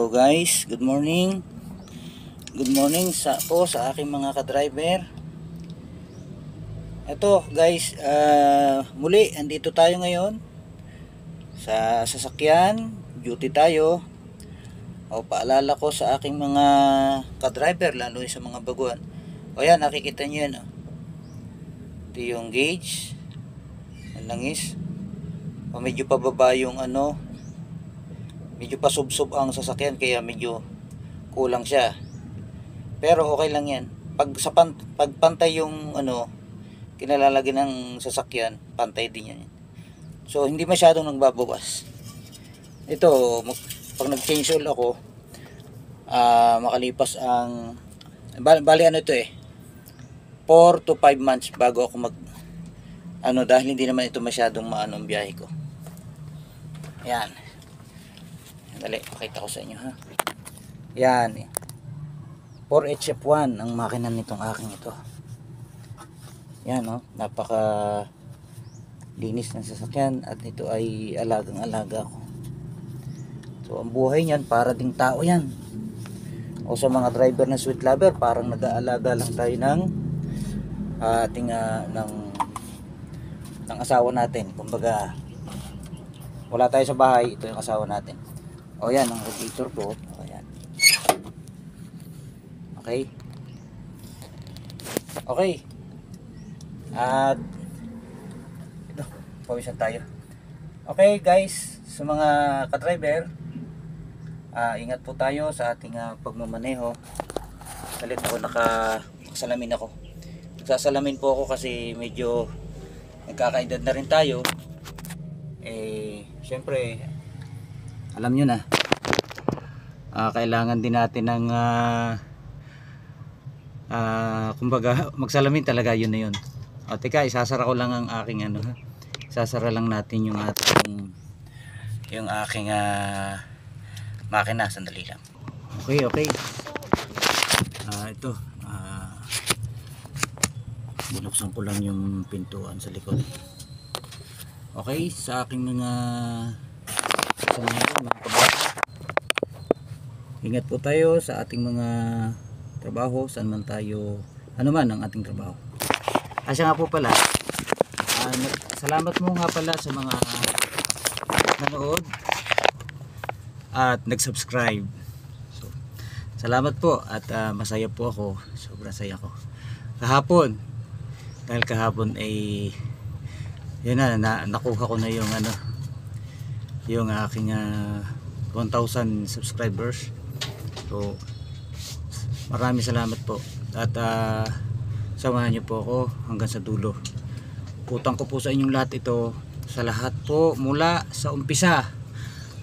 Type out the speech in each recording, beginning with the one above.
Hello guys, good morning. Good morning sa aking mga ka-driver. Ito guys, muli andito tayo ngayon sa sasakyan, duty tayo. O paalala ko sa aking mga ka-driver, lalo sa mga baguhan. O yan, nakikita niyo yan. Ito yung gauge. Ang langis. O medyo pababa yung medyo pasubsob ang sasakyan kaya medyo kulang siya. Pero okay lang yan. Pag pantay yung kinalalagyan ng sasakyan, pantay din yan. So hindi masyadong nagbabawas. Ito, pag nag-change oil ako, makalipas ang bali ito 4 to 5 months bago ako dahil hindi naman ito masyadong maano ang biyahe ko. Ayan. Dali, pakita ko sa inyo ha. Yan. 4HF1 ang makina nitong aking ito. Yan napaka linis ng sasakyan at ito ay alagang alaga ko. So ang buhay niyan para ding tao yan. O sa mga driver na sweet lover, parang nag-aalaga lang tayo ng ating ng asawa natin. Kumbaga wala tayo sa bahay, ito yung asawa natin. O yan ang radiator ko. O yan. Okay. Okay. At ito, pawisan tayo. Okay guys, sa mga ka-driver, ingat po tayo sa ating pagmamaneho. Salit ako nakasalamin ako. Nagsasalamin po ako kasi medyo nagkakaedad na rin tayo. Syempre alam nyo na, kailangan din natin ng kumbaga magsalamin talaga, yun na yun. O teka, isasara ko lang ang aking isasara lang natin yung aking makina. Sandali lang. Okay. Ito binuksan ko lang yung pintuan sa likod. Okay, sa aking mga ingat po tayo sa ating mga trabaho, saan man tayo, ano man ang ating trabaho. Asya nga po pala, salamat mo nga pala sa mga nanood at nag-subscribe. So, salamat po at masaya po ako, sobrang saya ko. Dahil kahapon ay yun nakuha ko na yung aking 1,000 subscribers. So maraming salamat po at samahan niyo po ako hanggang sa dulo. Utang ko po sa inyong lahat ito, sa lahat po mula sa umpisa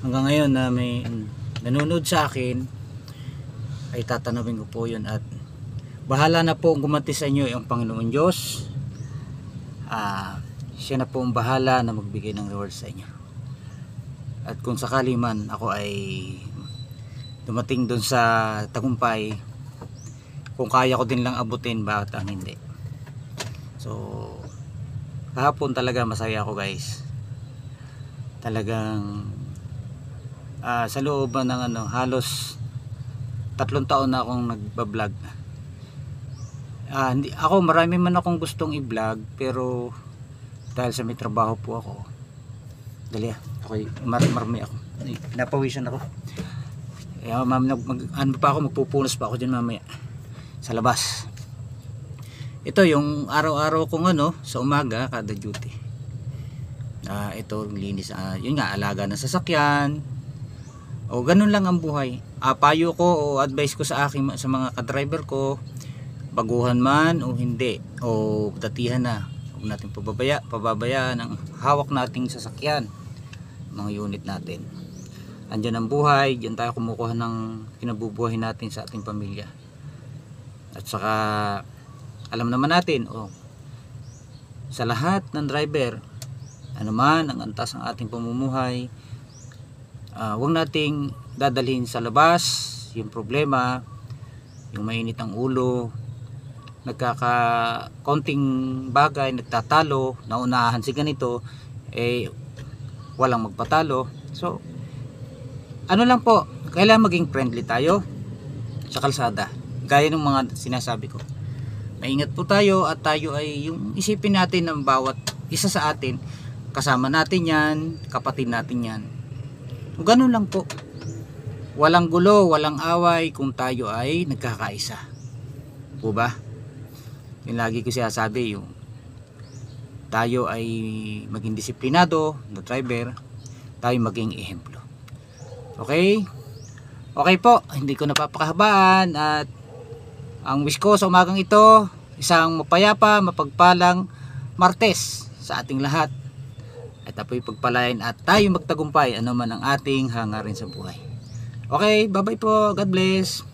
hanggang ngayon na may nanonood sa akin, ay tatanawin ko po yun at bahala na po ang gumanti sa inyo yung Panginoon Diyos. Siya na po ang bahala na magbigay ng reward sa inyo. At kung sakali man ako ay dumating dun sa tagumpay, kung kaya ko din lang abutin, bakit ang hindi. So kahapon talaga masaya ako guys. Talagang sa loob ng halos 3 taon na akong nagbablog. Marami man akong gustong i-vlog, pero dahil sa may trabaho po ako, okay, marami ako, napawisan ako. Magpupunas pa ako dyan mamaya sa labas. Ito yung araw-araw kong sa umaga kada duty. Ito linis, yun nga, alaga ng sasakyan. O ganun lang ang buhay. Payo ko o advice ko sa mga ka-driver ko, baguhan man o hindi, o datihan na, huwag natin pababayaan ang hawak nating sasakyan, mga unit natin. Andyan ang buhay, diyan tayo kumukuha ng kinabubuhay natin sa ating pamilya. At saka alam naman natin sa lahat ng driver, anuman ang antas ng ating pamumuhay, huwag nating dadalhin sa labas yung problema, yung mainit ang ulo, konting bagay, nagtatalo, naunahan si ganito, walang magpatalo. So ano lang po, kailangan maging friendly tayo sa kalsada. Gaya ng mga sinasabi ko. Maingat po tayo at tayo ay yung isipin natin ng bawat isa sa atin. Kasama natin yan, kapatid natin yan. Ganun lang po. Walang gulo, walang away kung tayo ay nagkakaisa. Po ba? Yung lagi ko sinasabi, yung tayo ay maging disiplinado na driver, tayo maging ehemplo. Okay? Okay po, hindi ko napapakahabaan at ang wish ko sa umagang ito, isang mapayapa, mapagpalang Martes sa ating lahat. At apoy pagpalain at tayo magtagumpay ano man ang ating hangarin sa buhay. Okay, bye bye po. God bless.